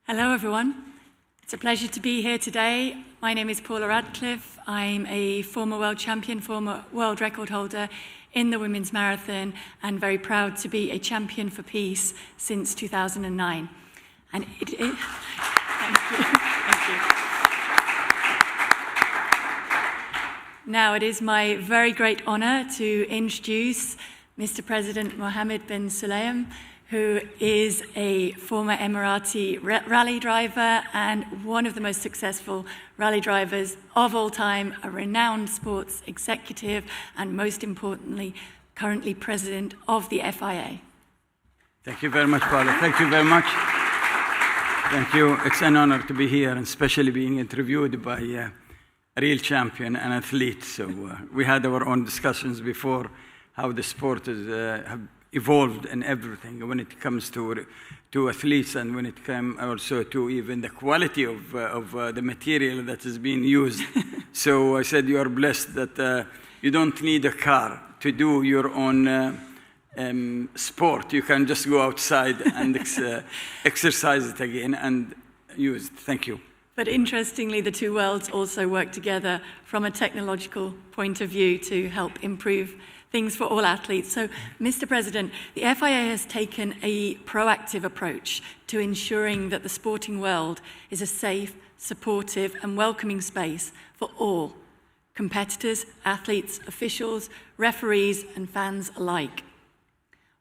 Hello, everyone. It's a pleasure to be here today. My name is Paula Radcliffe. I'm a former world champion, former world record holder in the women's marathon, and very proud to be a champion for peace since 2009. And thank you. Thank you. Now, it is my very great honor to introduce Mr. President Mohammed bin Sulayem, who is a former Emirati rally driver and one of the most successful rally drivers of all time, a renowned sports executive, and most importantly, currently president of the FIA. Thank you very much, Paula. Thank you very much. Thank you. It's an honor to be here, and especially being interviewed by a real champion, an athlete. So we had our own discussions before how the sport is have evolved and everything when it comes to athletes, and when it comes also to even the quality of the material that is being used. So I said you are blessed that you don't need a car to do your own sport. You can just go outside and exercise it again and use it. Thank you. But interestingly, the two worlds also work together from a technological point of view to help improve things for all athletes. So, Mr. President, the FIA has taken a proactive approach to ensuring that the sporting world is a safe, supportive, and welcoming space for all competitors, athletes, officials, referees, and fans alike.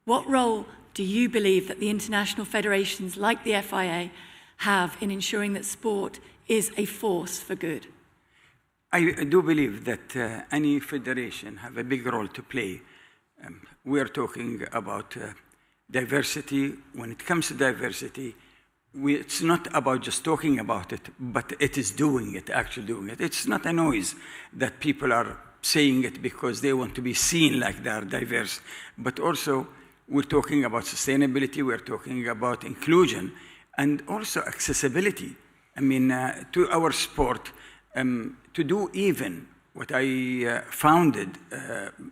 What role do you believe that the international federations like the FIA have in ensuring that sport is a force for good? I do believe that any federation have a big role to play. We are talking about diversity. When it comes to diversity, it's not about just talking about it, but it is doing it, actually doing it. It's not a noise that people are saying it because they want to be seen like they are diverse, but also we're talking about sustainability, we're talking about inclusion, and also accessibility. I mean, to our sport, to do even what I founded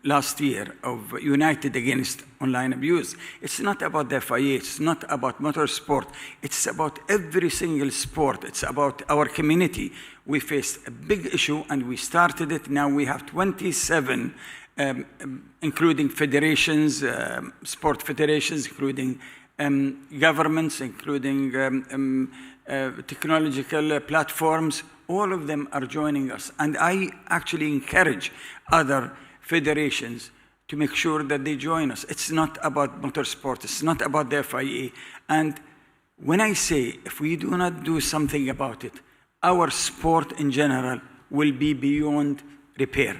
last year of United Against Online Abuse. It's not about the FIA, it's not about motorsport, it's about every single sport, it's about our community. We faced a big issue and we started it. Now we have 27, including federations, sport federations, including governments, including technological platforms. All of them are joining us. And I actually encourage other federations to make sure that they join us. It's not about motorsport. It's not about the FIA. And when I say if we do not do something about it, our sport in general will be beyond repair.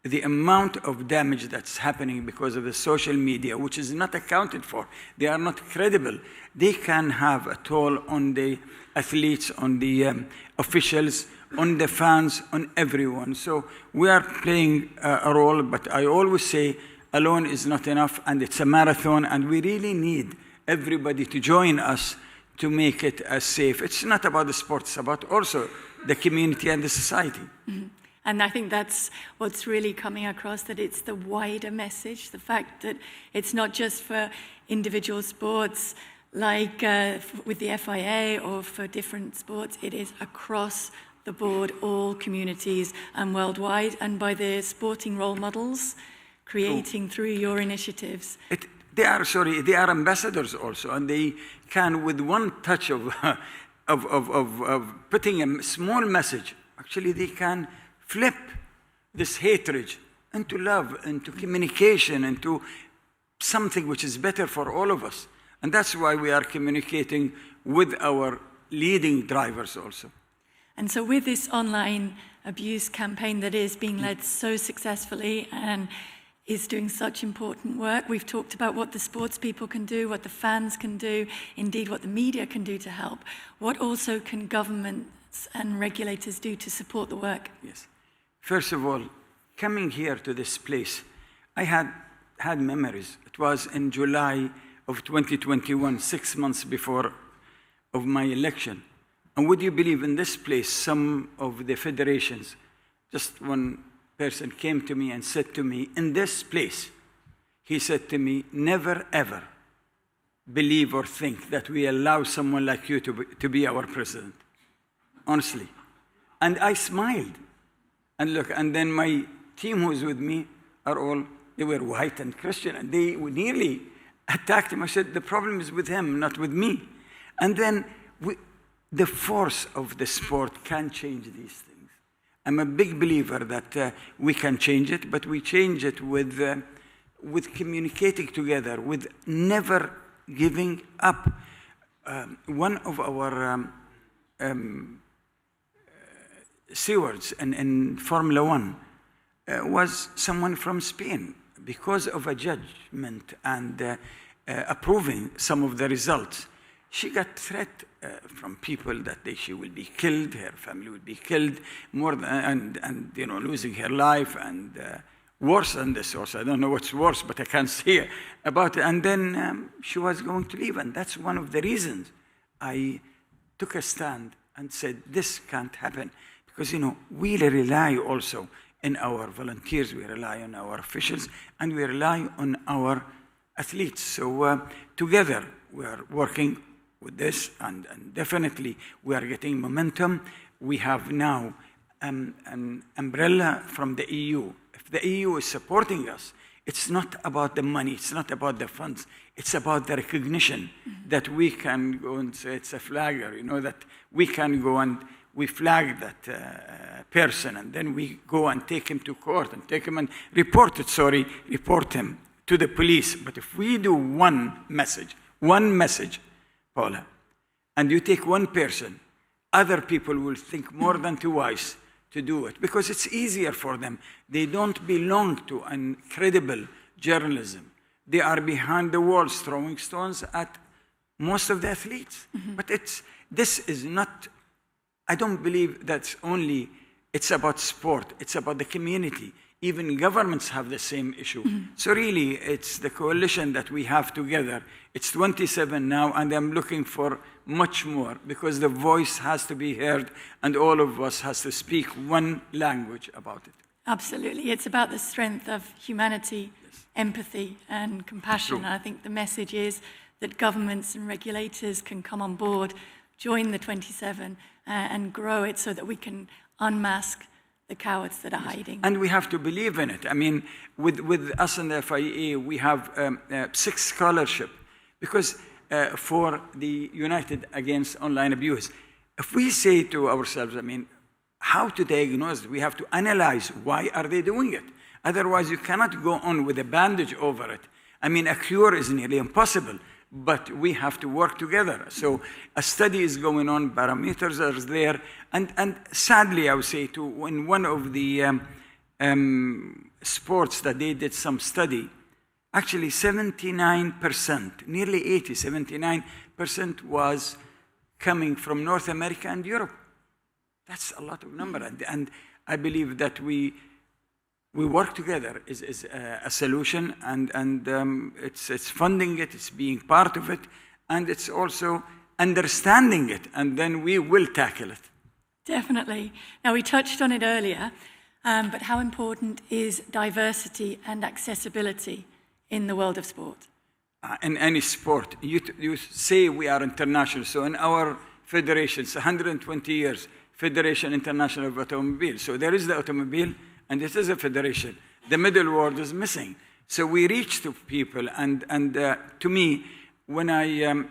The amount of damage that's happening because of the social media, which is not accounted for, they are not credible. They can have a toll on the athletes, on the officials, on the fans, on everyone. So we are playing a role, but I always say alone is not enough, and it's a marathon, and we really need everybody to join us to make it as safe. It's not about the sport, it's about also the community and the society. Mm-hmm. And I think that's what's really coming across, that it's the wider message, the fact that it's not just for individual sports like with the FIA or for different sports. It is across the board, all communities and worldwide, and by the sporting role models creating through your initiatives. They are ambassadors also, and they can, with one touch of putting a small message, actually they can flip this hatred into love, into communication, into something which is better for all of us. And that's why we are communicating with our leading drivers also. And so with this online abuse campaign that is being led so successfully and is doing such important work, we've talked about what the sports people can do, what the fans can do, indeed what the media can do to help. What also can governments and regulators do to support the work? Yes. First of all, coming here to this place, I had memories. It was in July of 2021, 6 months before of my election. And would you believe, in this place, some of the federations, just one person came to me and said to me, in this place, he said to me, never ever believe or think that we allow someone like you to be our president. Honestly. And I smiled. And look, and then my team who's with me they were white and Christian, and they nearly attacked him. I said, the problem is with him, not with me. And then the force of the sport can change these things. I'm a big believer that we can change it, but we change it with communicating together, with never giving up. One of our stewards in Formula One was someone from Spain. Because of a judgment and approving some of the results, she got threat from people that she will be killed, her family will be killed, and losing her life, and worse than this also. I don't know what's worse, but I can't say about it. And then she was going to leave, and that's one of the reasons I took a stand and said, this can't happen. Because, we rely also in our volunteers, we rely on our officials, and we rely on our athletes. So together we are working with this, and definitely we are getting momentum. We have now an umbrella from the EU. If the EU is supporting us, it's not about the money, it's not about the funds, it's about the recognition that we can go and say it's a flagger, that we can go and we flag that person, and then we go and take him to court and take him and report him to the police. But if we do one message, Paula, and you take one person, other people will think more than twice to do it, because it's easier for them. They don't belong to incredible journalism. They are behind the walls throwing stones at most of the athletes. But this is not, I don't believe it's about sport, it's about the community. Even governments have the same issue. So really, it's the coalition that we have together. It's 27 now, and I'm looking for much more, because the voice has to be heard, and all of us has to speak one language about it. Absolutely. It's about the strength of humanity, empathy, and compassion. True. And I think the message is that governments and regulators can come on board, join the 27, and grow it so that we can unmask the cowards that are hiding. And we have to believe in it. I mean, with us in the FIA, we have 6 scholarships, because for the United Against Online Abuse, if we say to ourselves, how to diagnose it, we have to analyze why are they doing it. Otherwise, you cannot go on with a bandage over it. A cure is nearly impossible. But we have to work together. So a study is going on, parameters are there, and sadly, I would say, in one of the sports that they did some study, actually 79%, nearly 80, 79% was coming from North America and Europe. That's a lot of number, and I believe that we work together is a solution, and it's funding it, it's being part of it, and it's also understanding it, and then we will tackle it. Definitely. Now, we touched on it earlier, but how important is diversity and accessibility in the world of sport? In any sport, you say we are international, so in our federation, it's 120 years, Fédération Internationale of Automobile, so there is the automobile, and it is a federation. The middle word is missing. So we reach to people, and to me, when I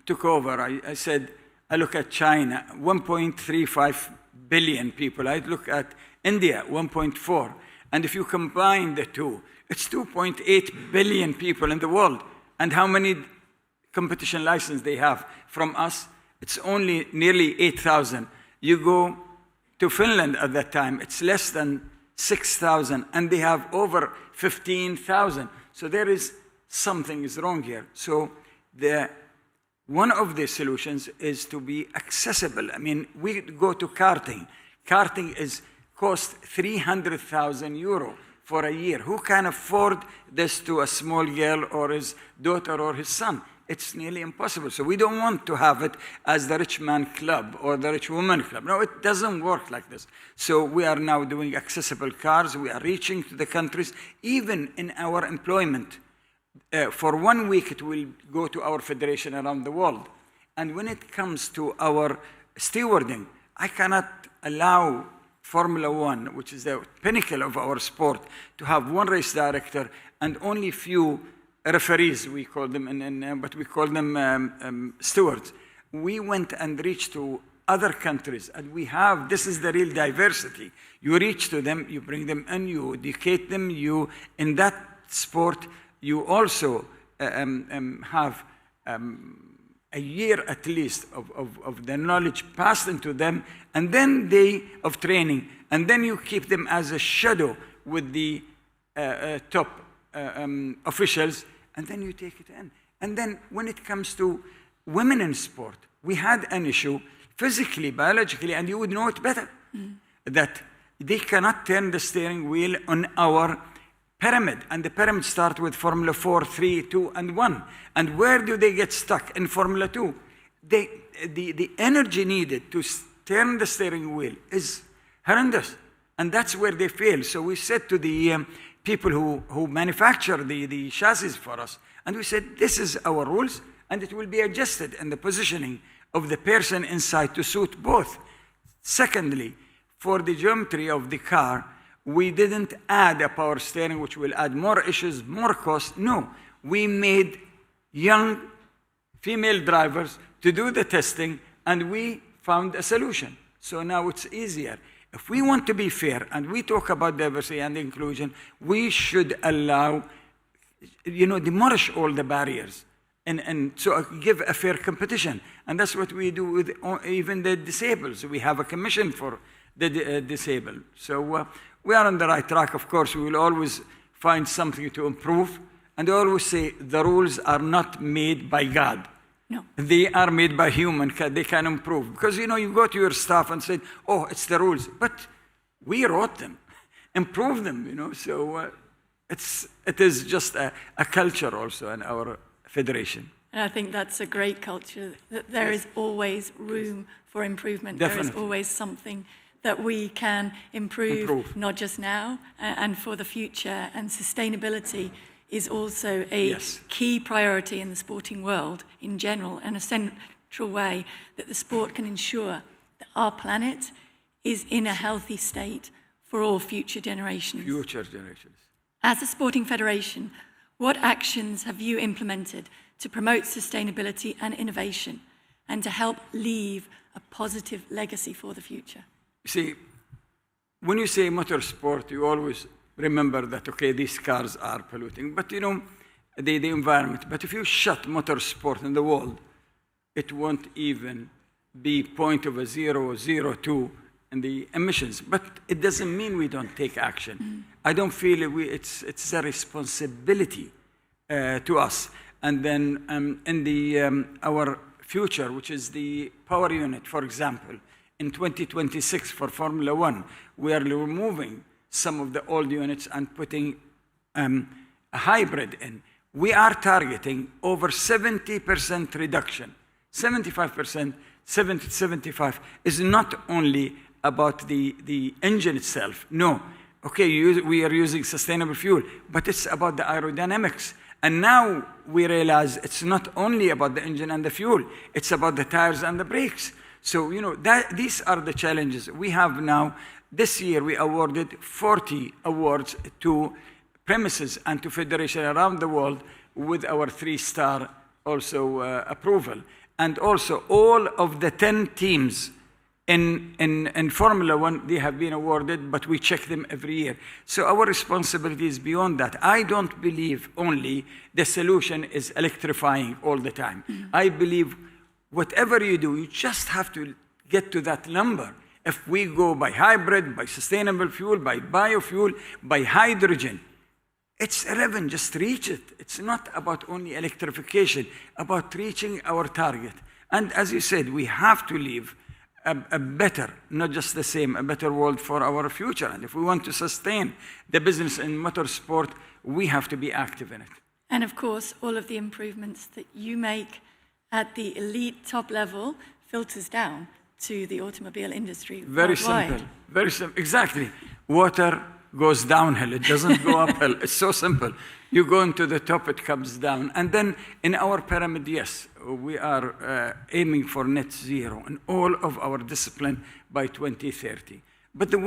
took over, I said, I look at China, 1.35 billion people. I look at India, 1.4. And if you combine the two, it's 2.8 billion people in the world. And how many competition licenses they have from us? It's only nearly 8,000. You go to Finland at that time, it's less than 6,000, and they have over 15,000. So there is something is wrong here. So one of the solutions is to be accessible. We go to karting. Karting costs 300,000 euro for a year. Who can afford this to a small girl or his daughter or his son? It's nearly impossible. So we don't want to have it as the rich man club or the rich woman club. No, it doesn't work like this. So we are now doing accessible cars. We are reaching to the countries. Even in our employment, For 1 week, it will go to our federation around the world. And when it comes to our stewarding, I cannot allow Formula One, which is the pinnacle of our sport, to have one race director and only few referees, we call them, but we call them stewards. We went and reached to other countries, and we have, this is the real diversity. You reach to them, you bring them in, you educate them, you, in that sport, you also have a year at least of the knowledge passed into them, and then of training, and then you keep them as a shadow with the top officials, and then you take it in. And then when it comes to women in sport, we had an issue physically, biologically, and you would know it better, that they cannot turn the steering wheel on our pyramid, and the pyramid starts with Formula 4, 3, 2, and 1. And where do they get stuck? In Formula 2. The energy needed to turn the steering wheel is horrendous, and that's where they fail. So we said to the people who manufacture the chassis for us, and we said, this is our rules, and it will be adjusted in the positioning of the person inside to suit both. Secondly, for the geometry of the car, we didn't add a power steering, which will add more issues, more cost. No, we made young female drivers to do the testing, and we found a solution. So now it's easier. If we want to be fair, and we talk about diversity and inclusion, we should allow, demolish all the barriers, and so give a fair competition. And that's what we do with even the disabled. We have a commission for the disabled. So we are on the right track. Of course, we will always find something to improve. And I always say the rules are not made by God. No. They are made by human. They can improve. Because, you go to your staff and say, oh, it's the rules. But we wrote them. Improve them, So it is just a culture also in our federation. And I think that's a great culture, that there is always room for improvement. Definitely. There is always something that we can improve, not just now, and for the future. And sustainability is also a key priority in the sporting world in general, and a central way that the sport can ensure that our planet is in a healthy state for all future generations. Future generations. As a sporting federation, what actions have you implemented to promote sustainability and innovation, and to help leave a positive legacy for the future? See, when you say motorsport, you always remember that, okay, these cars are polluting, but the environment. But if you shut motorsport in the world, it won't even be 0.002 in the emissions. But it doesn't mean we don't take action. I don't feel it's a responsibility to us. And then in our future, which is the power unit, for example, in 2026 for Formula One, we are removing some of the old units and putting a hybrid in. We are targeting over 70% reduction. 75%, 75 is not only about the engine itself. No. Okay, we are using sustainable fuel, but it's about the aerodynamics. And now we realize it's not only about the engine and the fuel, it's about the tires and the brakes. So, these are the challenges we have now. This year, we awarded 40 awards to premises and to federations around the world with our 3-star also approval. And also, all of the 10 teams in Formula One, they have been awarded, but we check them every year. So our responsibility is beyond that. I don't believe only the solution is electrifying all the time. I believe whatever you do, you just have to get to that number. If we go by hybrid, by sustainable fuel, by biofuel, by hydrogen, it's irrelevant, just reach it. It's not about only electrification, about reaching our target. And as you said, we have to leave a better, not just the same, a better world for our future. And if we want to sustain the business in motorsport, we have to be active in it. And of course, all of the improvements that you make at the elite top level filters down to the automobile industry. Very simple, very simple, exactly. Water, goes downhill. It doesn't go uphill. It's so simple. You go into the top, it comes down. And then in our pyramid, yes, we are aiming for net zero in all of our discipline by 2030. But the